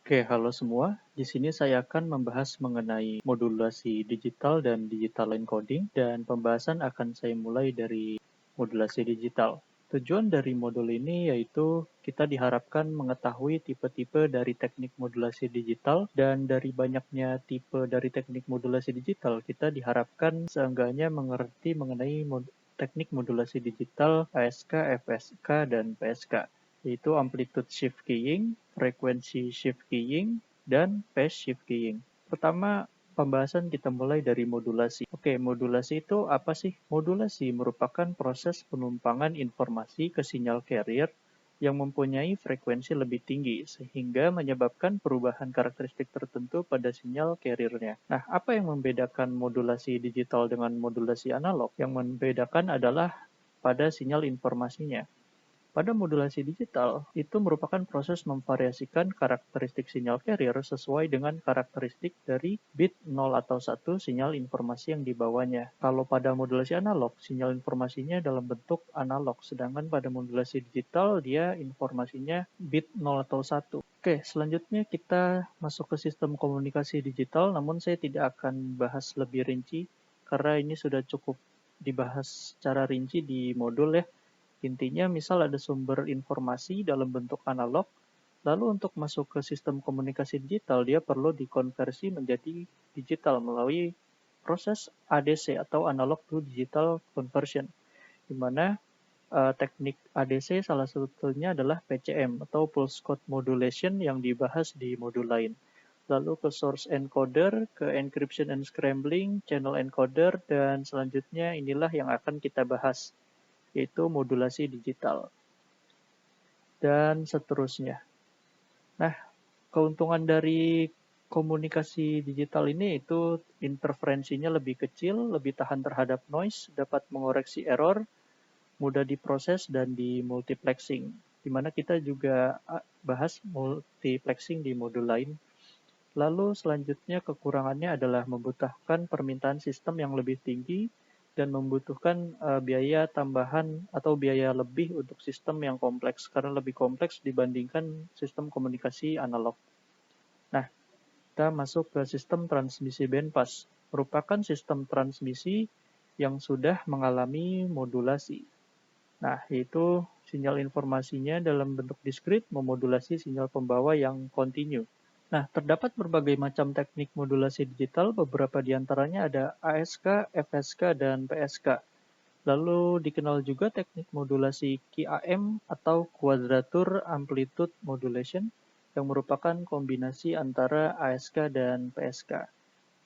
Oke, halo semua. Di sini saya akan membahas mengenai modulasi digital dan digital encoding, dan pembahasan akan saya mulai dari modulasi digital. Tujuan dari modul ini yaitu kita diharapkan mengetahui tipe-tipe dari teknik modulasi digital, dan dari banyaknya tipe dari teknik modulasi digital, kita diharapkan seenggaknya mengerti mengenai teknik modulasi digital ASK, FSK, dan PSK, yaitu amplitude shift keying, frekuensi shift keying, dan phase shift keying. Pertama, pembahasan kita mulai dari modulasi. Oke, modulasi itu apa sih? Modulasi merupakan proses penumpangan informasi ke sinyal carrier yang mempunyai frekuensi lebih tinggi, sehingga menyebabkan perubahan karakteristik tertentu pada sinyal carrier-nya. Nah, apa yang membedakan modulasi digital dengan modulasi analog? Yang membedakan adalah pada sinyal informasinya. Pada modulasi digital, itu merupakan proses memvariasikan karakteristik sinyal carrier sesuai dengan karakteristik dari bit 0 atau 1 sinyal informasi yang dibawanya. Kalau pada modulasi analog, sinyal informasinya dalam bentuk analog, sedangkan pada modulasi digital, dia informasinya bit 0 atau 1. Oke, selanjutnya kita masuk ke sistem komunikasi digital, namun saya tidak akan bahas lebih rinci, karena ini sudah cukup dibahas secara rinci di modul ya. Intinya, misal ada sumber informasi dalam bentuk analog, lalu untuk masuk ke sistem komunikasi digital, dia perlu dikonversi menjadi digital melalui proses ADC atau analog to digital conversion, di mana teknik ADC salah satunya adalah PCM atau pulse code modulation yang dibahas di modul lain. Lalu ke source encoder, ke encryption and scrambling, channel encoder, dan selanjutnya inilah yang akan kita bahas, yaitu modulasi digital, dan seterusnya. Nah, keuntungan dari komunikasi digital ini itu interferensinya lebih kecil, lebih tahan terhadap noise, dapat mengoreksi error, mudah diproses dan di multiplexing, di mana kita juga bahas multiplexing di modul lain. Lalu selanjutnya kekurangannya adalah membutuhkan permintaan sistem yang lebih tinggi dan membutuhkan biaya tambahan atau biaya lebih untuk sistem yang kompleks, karena lebih kompleks dibandingkan sistem komunikasi analog. Nah, kita masuk ke sistem transmisi bandpass, merupakan sistem transmisi yang sudah mengalami modulasi. Nah, yaitu sinyal informasinya dalam bentuk diskrit memodulasi sinyal pembawa yang kontinu. Nah, terdapat berbagai macam teknik modulasi digital, beberapa di antaranya ada ASK, FSK, dan PSK. Lalu dikenal juga teknik modulasi QAM atau Quadrature Amplitude Modulation, yang merupakan kombinasi antara ASK dan PSK.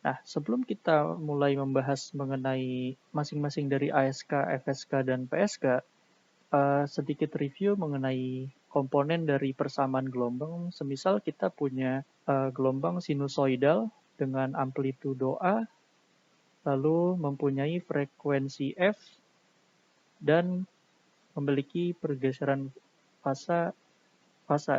Nah, sebelum kita mulai membahas mengenai masing-masing dari ASK, FSK, dan PSK, sedikit review mengenai komponen dari persamaan gelombang. Semisal kita punya gelombang sinusoidal dengan amplitudo A, lalu mempunyai frekuensi F, dan memiliki pergeseran fasa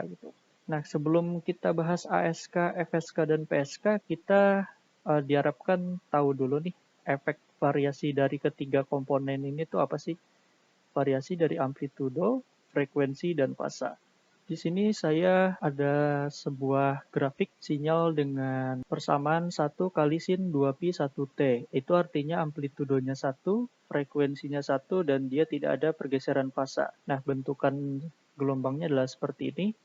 gitu. Nah, sebelum kita bahas ASK, FSK, dan PSK, kita diharapkan tahu dulu nih efek variasi dari ketiga komponen ini tuh apa sih? Variasi dari amplitudo, frekuensi, dan fasa. Di sini saya ada sebuah grafik sinyal dengan persamaan 1 kali sin 2pi 1t. Itu artinya amplitudonya 1, frekuensinya 1, dan dia tidak ada pergeseran fasa. Nah, bentukan gelombangnya adalah seperti ini.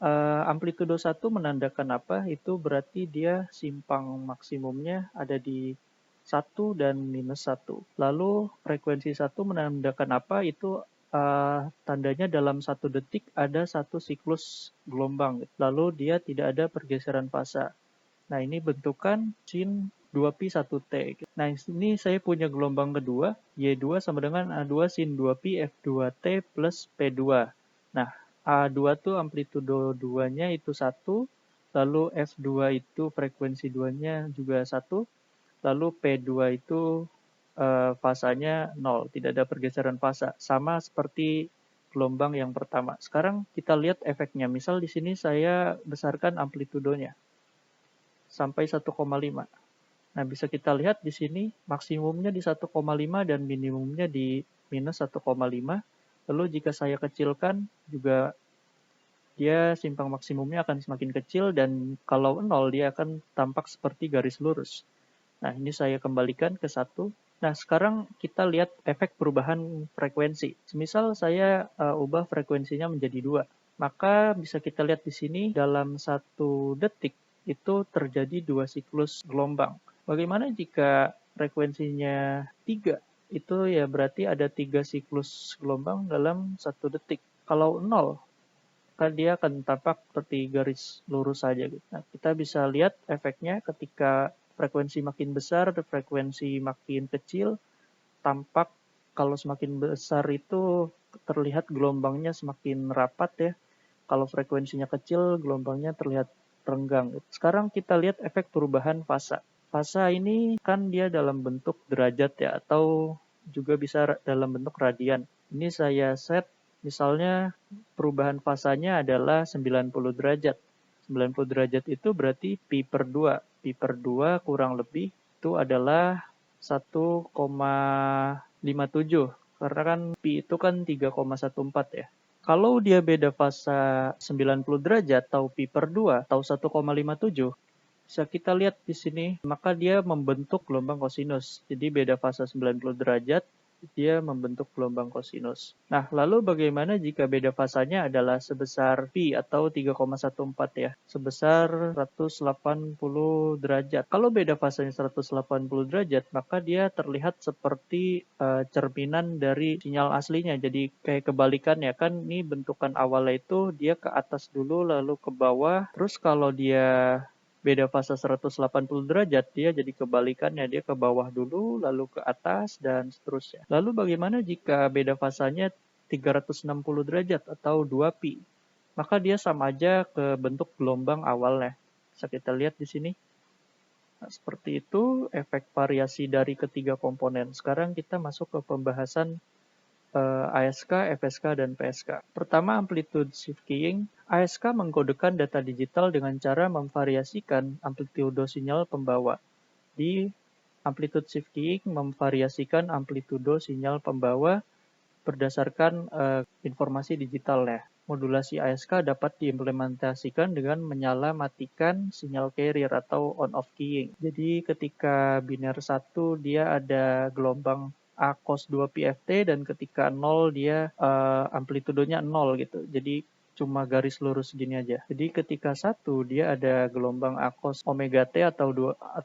Amplitudo 1 menandakan apa? Itu berarti dia simpang maksimumnya ada di 1 dan minus 1. Lalu frekuensi 1 menandakan apa? Itu tandanya dalam 1 detik ada 1 siklus gelombang. Lalu dia tidak ada pergeseran fasa. Nah, ini bentukan sin 2pi 1t. Nah, ini saya punya gelombang kedua, Y2 sama dengan A2 sin 2pi F2t plus P2. Nah, A2 itu amplitudo 2-nya itu 1, lalu F2 itu frekuensi 2-nya juga 1, lalu P2 itu fasanya 0, tidak ada pergeseran fasa, sama seperti gelombang yang pertama. Sekarang kita lihat efeknya. Misal di sini saya besarkan amplitudonya sampai 1,5. Nah, bisa kita lihat di sini maksimumnya di 1,5 dan minimumnya di minus 1,5. Lalu jika saya kecilkan juga dia simpang maksimumnya akan semakin kecil, dan kalau 0 dia akan tampak seperti garis lurus. Nah, ini saya kembalikan ke 1. Nah, sekarang kita lihat efek perubahan frekuensi. Semisal saya ubah frekuensinya menjadi 2, maka bisa kita lihat di sini dalam 1 detik itu terjadi 2 siklus gelombang. Bagaimana jika frekuensinya 3? Itu ya berarti ada 3 siklus gelombang dalam 1 detik. Kalau 0, maka dia akan tampak seperti garis lurus saja gitu. Nah, kita bisa lihat efeknya ketika frekuensi makin besar, frekuensi makin kecil, tampak kalau semakin besar itu terlihat gelombangnya semakin rapat ya. Kalau frekuensinya kecil, gelombangnya terlihat renggang. Sekarang kita lihat efek perubahan fasa. Fasa ini kan dia dalam bentuk derajat ya, atau juga bisa dalam bentuk radian. Ini saya set, misalnya perubahan fasanya adalah 90 derajat. 90 derajat itu berarti pi per 2. Pi per 2 kurang lebih itu adalah 1,57. Karena kan pi itu kan 3,14 ya. Kalau dia beda fasa 90 derajat atau pi per 2 atau 1,57, bisa kita lihat di sini, maka dia membentuk gelombang kosinus. Jadi beda fasa 90 derajat, dia membentuk gelombang kosinus. Nah, lalu bagaimana jika beda fasanya adalah sebesar pi atau 3,14 ya, sebesar 180 derajat. Kalau beda fasanya 180 derajat, maka dia terlihat seperti cerminan dari sinyal aslinya. Jadi kayak kebalikannya kan, ini bentukan awalnya itu dia ke atas dulu lalu ke bawah. Terus kalau dia beda fasa 180 derajat, dia jadi kebalikannya, dia ke bawah dulu, lalu ke atas, dan seterusnya. Lalu bagaimana jika beda fasanya 360 derajat atau 2 pi? Maka dia sama aja ke bentuk gelombang awalnya. Bisa kita lihat di sini. Nah, seperti itu efek variasi dari ketiga komponen. Sekarang kita masuk ke pembahasan ASK, FSK, dan PSK. Pertama, amplitude shift keying. ASK mengkodekan data digital dengan cara memvariasikan amplitudo sinyal pembawa. Di amplitude shift keying memvariasikan amplitudo sinyal pembawa berdasarkan informasi digitalnya. Modulasi ASK dapat diimplementasikan dengan menyala matikan sinyal carrier atau on-off keying. Jadi ketika biner 1 dia ada gelombang A cos 2 PFT, dan ketika 0 dia amplitudonya 0 gitu. Jadi cuma garis lurus gini aja. Jadi ketika 1 dia ada gelombang A cos omega T atau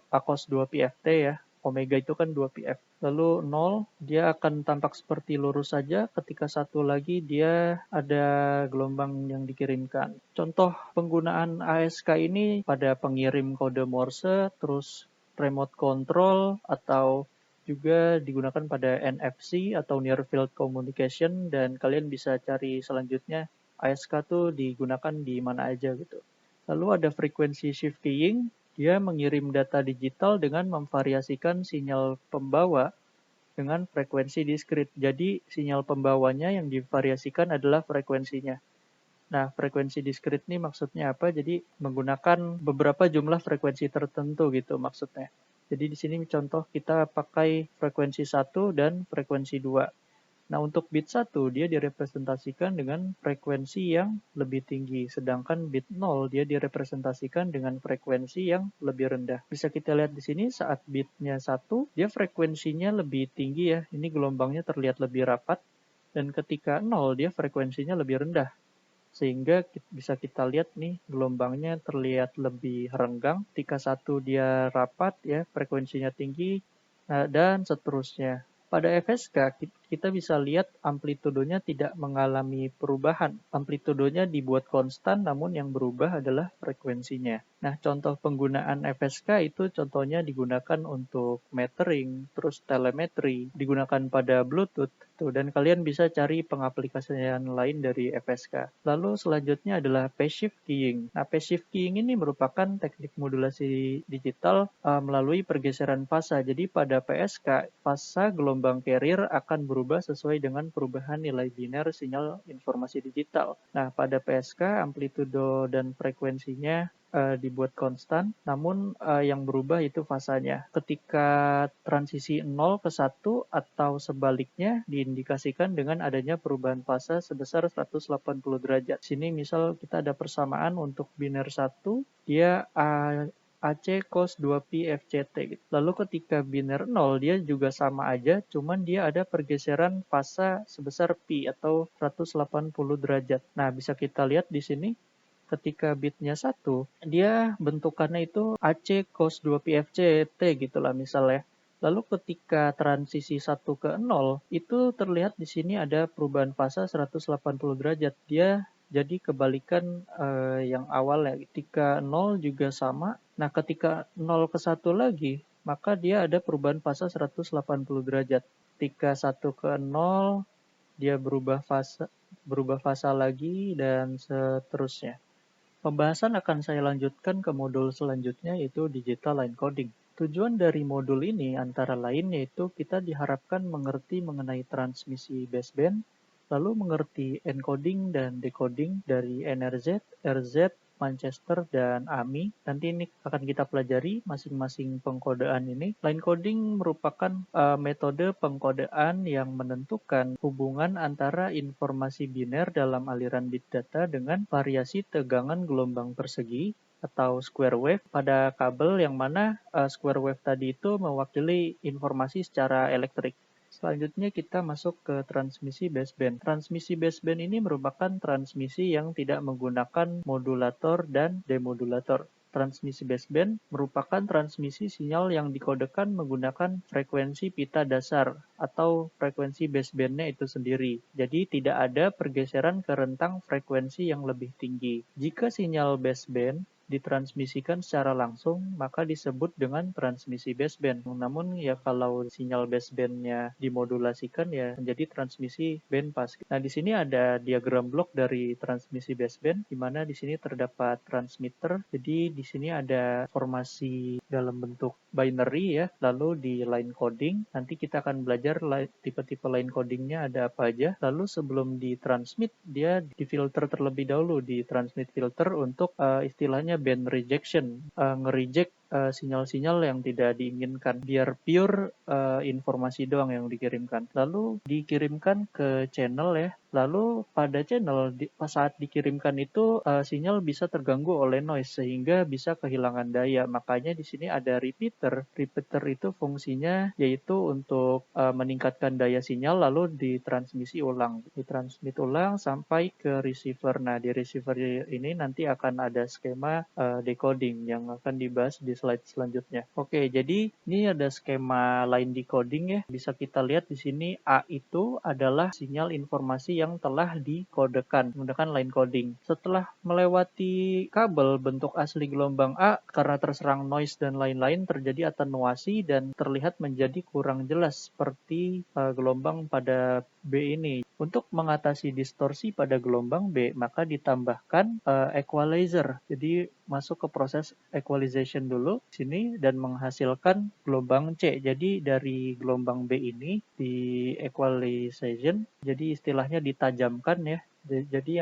A cos 2 PFT ya. Omega itu kan 2pf. Lalu 0 dia akan tampak seperti lurus saja, ketika 1 lagi dia ada gelombang yang dikirimkan. Contoh penggunaan ASK ini pada pengirim kode Morse, terus remote control, atau juga digunakan pada NFC atau Near Field Communication, dan kalian bisa cari selanjutnya ASK tuh digunakan di mana aja gitu. Lalu ada frequency shift keying, dia mengirim data digital dengan memvariasikan sinyal pembawa dengan frekuensi diskrit. Jadi sinyal pembawanya yang divariasikan adalah frekuensinya. Nah, frekuensi diskrit ini maksudnya apa? Jadi menggunakan beberapa jumlah frekuensi tertentu gitu maksudnya. Jadi di sini contoh kita pakai frekuensi 1 dan frekuensi 2. Nah, untuk bit 1 dia direpresentasikan dengan frekuensi yang lebih tinggi, sedangkan bit 0 dia direpresentasikan dengan frekuensi yang lebih rendah. Bisa kita lihat di sini saat bitnya 1, dia frekuensinya lebih tinggi ya, ini gelombangnya terlihat lebih rapat, dan ketika 0 dia frekuensinya lebih rendah. Sehingga bisa kita lihat nih gelombangnya terlihat lebih renggang. Ketika 1 dia rapat ya, frekuensinya tinggi, dan seterusnya. Pada FSK kita bisa lihat amplitudonya tidak mengalami perubahan. Amplitudonya dibuat konstan, namun yang berubah adalah frekuensinya. Nah, contoh penggunaan FSK itu contohnya digunakan untuk metering, terus telemetri, digunakan pada Bluetooth, dan kalian bisa cari pengaplikasian lain dari FSK. Lalu selanjutnya adalah phase shift keying. Nah, phase shift keying ini merupakan teknik modulasi digital melalui pergeseran fasa. Jadi pada PSK, fasa gelombang carrier akan berubah sesuai dengan perubahan nilai biner sinyal informasi digital. Nah, pada PSK, amplitudo dan frekuensinya dibuat konstan, namun yang berubah itu fasanya. Ketika transisi 0 ke 1 atau sebaliknya diindikasikan dengan adanya perubahan fase sebesar 180 derajat. Sini misal kita ada persamaan untuk biner 1, dia AC cos 2Pi FCT gitu. Lalu ketika biner 0 dia juga sama aja, cuman dia ada pergeseran fasa sebesar pi atau 180 derajat. Nah, bisa kita lihat di sini ketika bitnya 1, dia bentukannya itu AC cos 2Pi FCT gitulah misalnya. Lalu ketika transisi 1 ke 0, itu terlihat di sini ada perubahan fasa 180 derajat. Dia jadi kebalikan yang awal ya. Ketika 0 juga sama. Nah, ketika 0 ke 1 lagi, maka dia ada perubahan fasa 180 derajat. Ketika 1 ke 0, dia berubah fasa lagi dan seterusnya. Pembahasan akan saya lanjutkan ke modul selanjutnya yaitu digital line coding. Tujuan dari modul ini antara lain yaitu kita diharapkan mengerti mengenai transmisi baseband, lalu mengerti encoding dan decoding dari NRZ, RZ, Manchester, dan AMI. Nanti ini akan kita pelajari masing-masing pengkodean ini. Line coding merupakan metode pengkodean yang menentukan hubungan antara informasi biner dalam aliran bit data dengan variasi tegangan gelombang persegi atau square wave pada kabel yang mana square wave tadi itu mewakili informasi secara elektrik. Selanjutnya kita masuk ke transmisi baseband. Transmisi baseband ini merupakan transmisi yang tidak menggunakan modulator dan demodulator. Transmisi baseband merupakan transmisi sinyal yang dikodekan menggunakan frekuensi pita dasar atau frekuensi basebandnya itu sendiri. Jadi tidak ada pergeseran ke rentang frekuensi yang lebih tinggi. Jika sinyal baseband ditransmisikan secara langsung, maka disebut dengan transmisi baseband. Namun ya kalau sinyal basebandnya dimodulasikan ya menjadi transmisi bandpass. Nah, di sini ada diagram blok dari transmisi baseband, di mana di sini terdapat transmitter. Jadi di sini ada formasi dalam bentuk binary ya, lalu di line coding. Nanti kita akan belajar tipe-tipe line codingnya ada apa aja. Lalu sebelum ditransmit, dia difilter terlebih dahulu di transmit filter untuk istilahnya band rejection, nge-reject sinyal-sinyal yang tidak diinginkan biar pure informasi doang yang dikirimkan. Lalu dikirimkan ke channel ya. Lalu pada channel saat dikirimkan itu sinyal bisa terganggu oleh noise sehingga bisa kehilangan daya. Makanya di sini ada repeater. Repeater itu fungsinya yaitu untuk meningkatkan daya sinyal lalu ditransmisi ulang. Ditransmit ulang sampai ke receiver. Nah, di receiver ini nanti akan ada skema decoding yang akan dibahas di slide selanjutnya. Oke, jadi ini ada skema line decoding ya. Bisa kita lihat di sini A itu adalah sinyal informasi yang telah dikodekan menggunakan line coding. Setelah melewati kabel bentuk asli gelombang A karena terserang noise dan lain-lain terjadi atenuasi dan terlihat menjadi kurang jelas seperti gelombang pada B ini. Untuk mengatasi distorsi pada gelombang B, maka ditambahkan equalizer. Jadi masuk ke proses equalization dulu sini dan menghasilkan gelombang C. Jadi dari gelombang B ini di equalization, jadi istilahnya ditajamkan ya. Jadi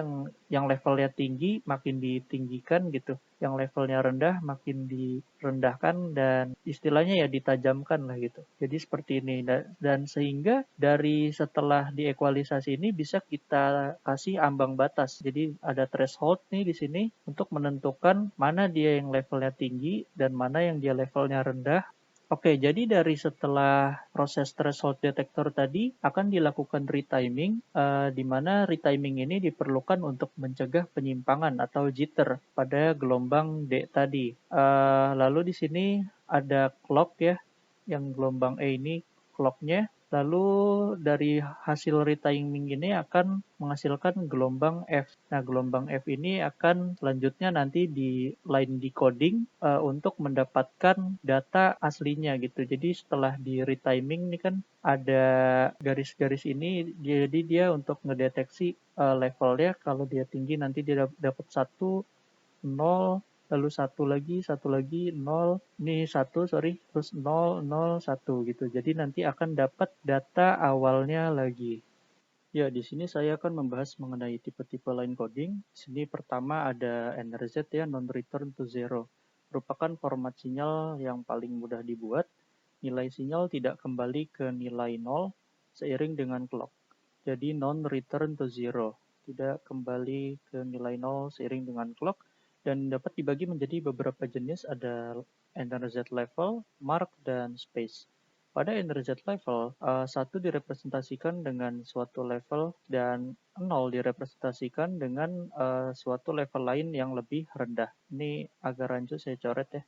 yang levelnya tinggi makin ditinggikan gitu, yang levelnya rendah makin direndahkan dan istilahnya ya ditajamkan lah gitu. Jadi seperti ini dan sehingga dari setelah diekualisasi ini bisa kita kasih ambang batas. Jadi ada threshold nih di sini untuk menentukan mana dia yang levelnya tinggi dan mana yang dia levelnya rendah. Oke, jadi dari setelah proses threshold detector tadi akan dilakukan retiming, di mana retiming ini diperlukan untuk mencegah penyimpangan atau jitter pada gelombang D tadi. Lalu di sini ada clock ya, yang gelombang E ini clocknya. Lalu dari hasil retiming ini akan menghasilkan gelombang F. Nah, gelombang F ini akan selanjutnya nanti di line decoding untuk mendapatkan data aslinya gitu. Jadi setelah di retiming ini kan ada garis-garis ini, jadi dia untuk ngedeteksi levelnya. Kalau dia tinggi nanti dia dapat 1, 0, lalu satu lagi 0, ini 1 sorry, terus 0, 0, 1 gitu. Jadi nanti akan dapat data awalnya lagi. Ya, di sini saya akan membahas mengenai tipe-tipe line coding. Di sini pertama ada NRZ ya, non-return to zero. Merupakan format sinyal yang paling mudah dibuat. Nilai sinyal tidak kembali ke nilai 0 seiring dengan clock. Jadi non-return to zero, tidak kembali ke nilai 0 seiring dengan clock, dan dapat dibagi menjadi beberapa jenis, ada NRZ level, mark, dan space. Pada NRZ level, 1 direpresentasikan dengan suatu level dan 0 direpresentasikan dengan suatu level lain yang lebih rendah. Ini agak rancu saya coret ya.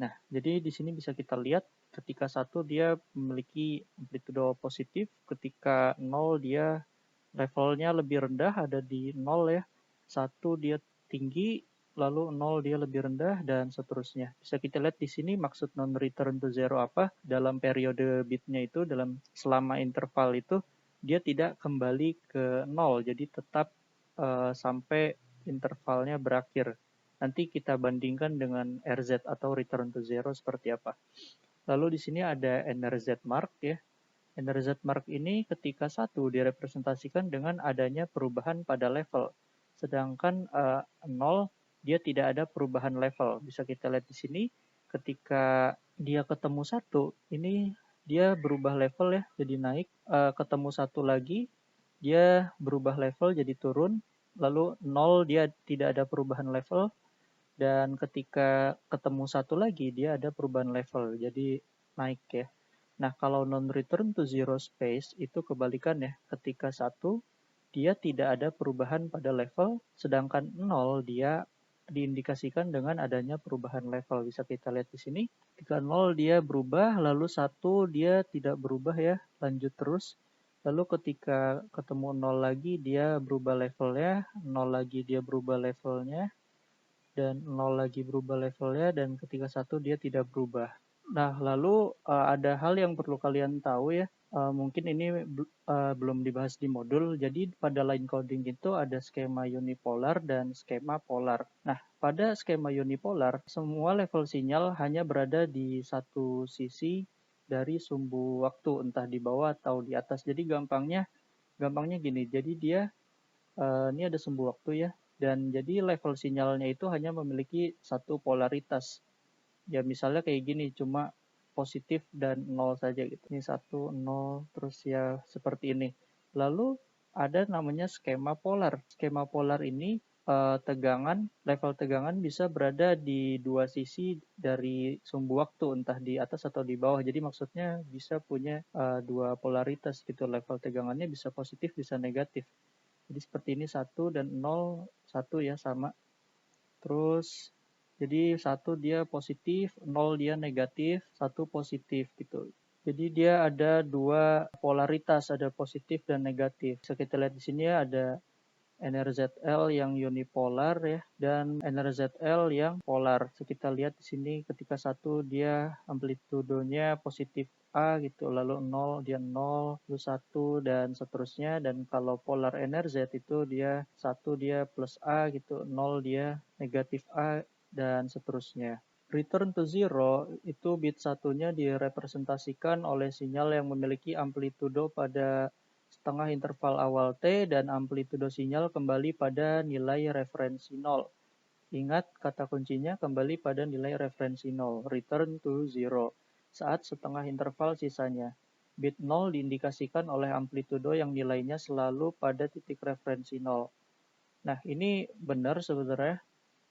Nah, jadi di sini bisa kita lihat ketika 1 dia memiliki amplitudo positif, ketika 0 dia levelnya lebih rendah, ada di 0 ya. 1 dia tinggi, lalu 0 dia lebih rendah, dan seterusnya. Bisa kita lihat di sini maksud non-return to zero apa. Dalam periode bitnya itu, dalam selama interval itu, dia tidak kembali ke 0, jadi tetap sampai intervalnya berakhir. Nanti kita bandingkan dengan RZ atau return to zero seperti apa. Lalu di sini ada NRZ mark ya. NRZ mark ini ketika 1 direpresentasikan dengan adanya perubahan pada level. Sedangkan 0 dia tidak ada perubahan level. Bisa kita lihat di sini ketika dia ketemu 1, ini dia berubah level ya, jadi naik. Ketemu 1 lagi, dia berubah level jadi turun. Lalu 0 dia tidak ada perubahan level, dan ketika ketemu 1 lagi dia ada perubahan level, jadi naik ya. Nah, kalau non-return to zero space itu kebalikan ya. Ketika 1 dia tidak ada perubahan pada level, sedangkan 0 dia diindikasikan dengan adanya perubahan level. Bisa kita lihat di sini. Ketika 0 dia berubah, lalu 1 dia tidak berubah ya, lanjut terus. Lalu ketika ketemu 0 lagi dia berubah levelnya, 0 lagi dia berubah levelnya, dan 0 lagi berubah levelnya, dan ketika 1 dia tidak berubah. Nah, lalu ada hal yang perlu kalian tahu ya, mungkin ini belum dibahas di modul. Jadi pada line coding itu ada skema unipolar dan skema polar. Nah, pada skema unipolar, semua level sinyal hanya berada di satu sisi dari sumbu waktu, entah di bawah atau di atas. Jadi gampangnya gini, jadi dia ini ada sumbu waktu ya, dan jadi level sinyalnya itu hanya memiliki satu polaritas. Ya misalnya kayak gini, cuma positif dan nol saja gitu. Ini 1, 0, terus ya seperti ini. Lalu ada namanya skema polar. Skema polar ini level tegangan bisa berada di dua sisi dari sumbu waktu, entah di atas atau di bawah. Jadi maksudnya bisa punya dua polaritas gitu. Level tegangannya bisa positif, bisa negatif. Jadi seperti ini 1 dan 0, 1 ya sama. Terus jadi 1 dia positif, 0 dia negatif, 1 positif gitu. Jadi dia ada dua polaritas, ada positif dan negatif. Bisa kita lihat di sini ya, ada NRZL yang unipolar ya, dan NRZL yang polar. So, kita lihat di sini ketika 1 dia amplitudonya positif A gitu, lalu 0 dia 0, lalu 1 dan seterusnya. Dan kalau polar NRZ itu dia 1 dia plus A gitu, 0 dia negatif A dan seterusnya. Return to zero itu bit satunya direpresentasikan oleh sinyal yang memiliki amplitudo pada setengah interval awal T, dan amplitudo sinyal kembali pada nilai referensi 0. Ingat kata kuncinya kembali pada nilai referensi 0, return to zero, saat setengah interval sisanya. Bit 0 diindikasikan oleh amplitudo yang nilainya selalu pada titik referensi 0. Nah, ini benar sebenarnya,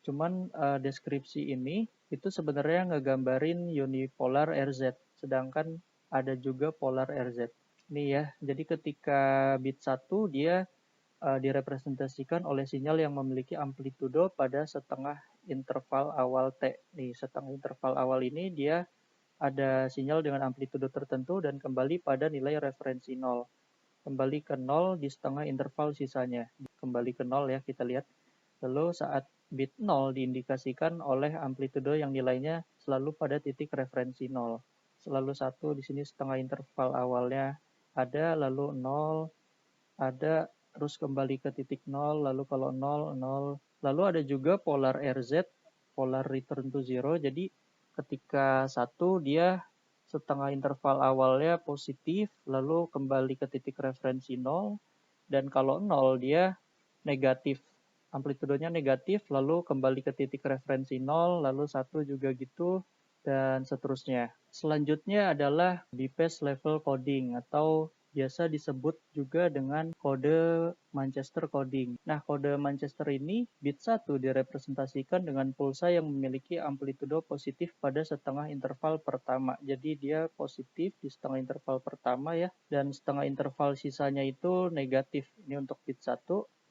cuman deskripsi ini itu sebenarnya ngegambarin unipolar RZ, sedangkan ada juga polar RZ. Ini ya, jadi ketika bit 1 dia direpresentasikan oleh sinyal yang memiliki amplitudo pada setengah interval awal T. Nih, setengah interval awal ini dia ada sinyal dengan amplitudo tertentu dan kembali pada nilai referensi 0. Kembali ke 0 di setengah interval sisanya. Kembali ke 0 ya, kita lihat. Lalu saat bit 0 diindikasikan oleh amplitudo yang nilainya selalu pada titik referensi 0. Selalu 1 di sini setengah interval awalnya ada, lalu 0, ada, terus kembali ke titik 0, lalu kalau 0, 0. Lalu ada juga polar RZ, polar return to zero. Jadi ketika 1 dia setengah interval awalnya positif, lalu kembali ke titik referensi 0. dan kalau 0 dia negatif. Amplitudonya negatif, lalu kembali ke titik referensi 0, lalu 1 juga gitu, dan seterusnya. Selanjutnya adalah bphase level coding atau biasa disebut juga dengan kode Manchester coding. Nah, kode Manchester ini bit 1 direpresentasikan dengan pulsa yang memiliki amplitudo positif pada setengah interval pertama. Jadi dia positif di setengah interval pertama ya, dan setengah interval sisanya itu negatif. Ini untuk bit 1.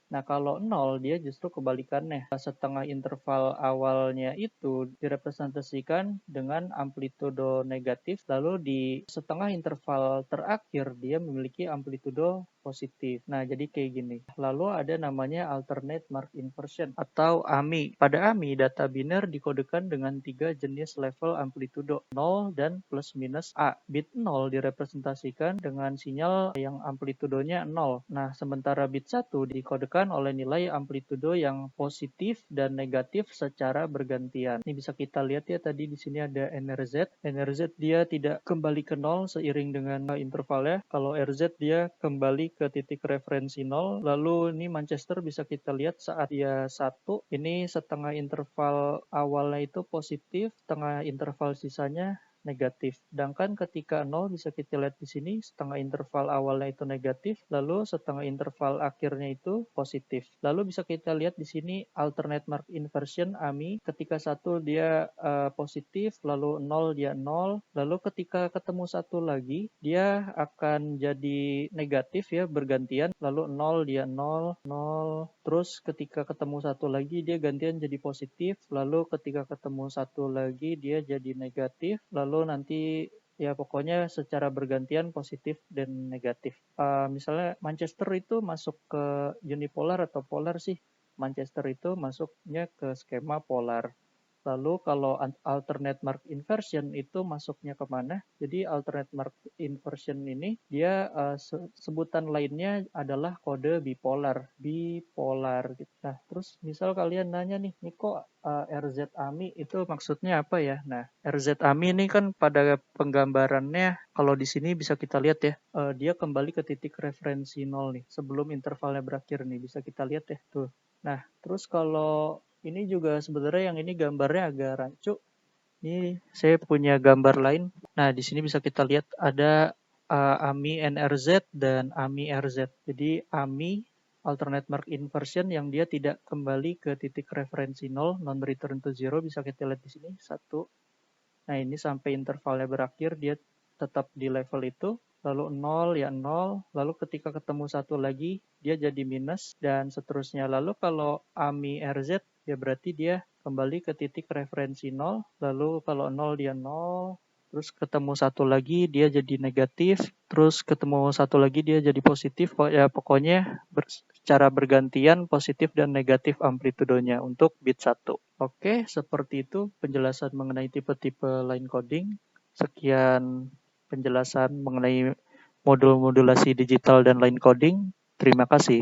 Nah, kalau 0 dia justru kebalikannya. Setengah interval awalnya itu direpresentasikan dengan amplitudo negatif, lalu di setengah interval terakhir dia memiliki amplitudo positif. Nah, jadi kayak gini. Lalu ada namanya alternate mark inversion atau AMI. Pada AMI, data biner dikodekan dengan 3 jenis level amplitudo, 0 dan plus minus A. Bit 0 direpresentasikan dengan sinyal yang amplitudonya 0. Nah, sementara bit 1 dikodekan oleh nilai amplitudo yang positif dan negatif secara bergantian. Ini bisa kita lihat ya, tadi di sini ada NRZ. NRZ dia tidak kembali ke 0 seiring dengan intervalnya. Kalau RZ dia kembali ke titik referensi 0. Lalu ini Manchester bisa kita lihat saat dia 1. Ini setengah interval awalnya itu positif, setengah interval sisanya negatif. Sedangkan ketika 0 bisa kita lihat di sini setengah interval awalnya itu negatif, lalu setengah interval akhirnya itu positif. Lalu bisa kita lihat di sini alternate mark inversion AMI, ketika 1 dia positif, lalu 0 dia 0, lalu ketika ketemu 1 lagi dia akan jadi negatif ya, bergantian, lalu 0 dia 0, 0, terus ketika ketemu 1 lagi dia gantian jadi positif, lalu ketika ketemu 1 lagi dia jadi negatif, lalu nanti ya pokoknya secara bergantian positif dan negatif. Misalnya Manchester itu masuk ke unipolar atau polar sih. Manchester itu masuknya ke skema polar. Lalu kalau alternate mark inversion itu masuknya kemana? Jadi alternate mark inversion ini dia sebutan lainnya adalah kode bipolar. Bipolar gitu. Nah, terus misal kalian nanya nih, kok RZ AMI itu maksudnya apa ya? Nah, RZ AMI ini kan pada penggambarannya kalau di sini bisa kita lihat ya, dia kembali ke titik referensi 0 nih, sebelum intervalnya berakhir nih, bisa kita lihat ya tuh. Nah, terus kalau ini juga sebenarnya yang ini gambarnya agak rancu. Ini saya punya gambar lain. Nah, di sini bisa kita lihat ada AMI NRZ dan AMI RZ. Jadi AMI alternate mark inversion yang dia tidak kembali ke titik referensi 0, non return to zero, bisa kita lihat di sini 1. Nah, ini sampai intervalnya berakhir dia tetap di level itu. Lalu 0 ya 0, lalu ketika ketemu 1 lagi dia jadi minus dan seterusnya. Lalu kalau AMI RZ ya berarti dia kembali ke titik referensi 0, lalu kalau 0 dia 0, terus ketemu 1 lagi dia jadi negatif, terus ketemu 1 lagi dia jadi positif. Ya pokoknya secara bergantian positif dan negatif amplitudonya untuk bit 1. Oke, seperti itu penjelasan mengenai tipe-tipe line coding. Sekian penjelasan mengenai modul modulasi digital dan line coding. Terima kasih.